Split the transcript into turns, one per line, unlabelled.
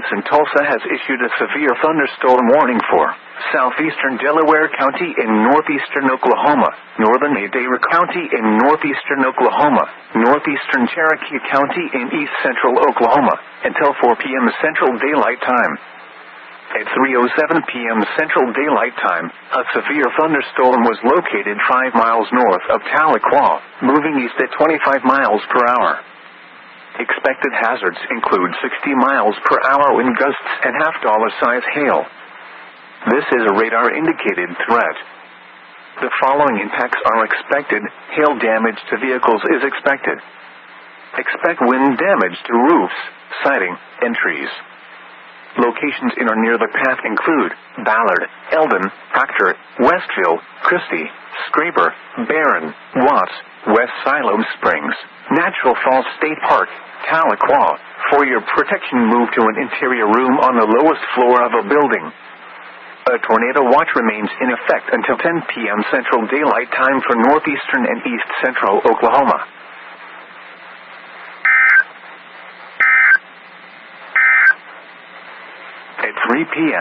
Office in Tulsa has issued a severe thunderstorm warning for southeastern Delaware County in northeastern Oklahoma, northern Madera County in northeastern Oklahoma, northeastern Cherokee County in east central Oklahoma, until 4 p.m. Central Daylight Time. At 3:07 p.m. Central Daylight Time, a severe thunderstorm was located 5 miles north of Tahlequah, moving east at 25 miles per hour. Expected hazards include 60 miles per hour wind gusts and half-dollar-size hail. This is a radar-indicated threat. The following impacts are expected. Hail damage to vehicles is expected. Expect wind damage to roofs, siding, and trees. Locations in or near the path include Ballard, Eldon, Proctor, Westville, Christie, Scraper, Barron, Watts, West Siloam Springs, Natural Falls State Park, Tahlequah. For your protection, move to an interior room on the lowest floor of a building. A tornado watch remains in effect until 10 p.m. Central Daylight Time for northeastern and east central Oklahoma. At 3 p.m.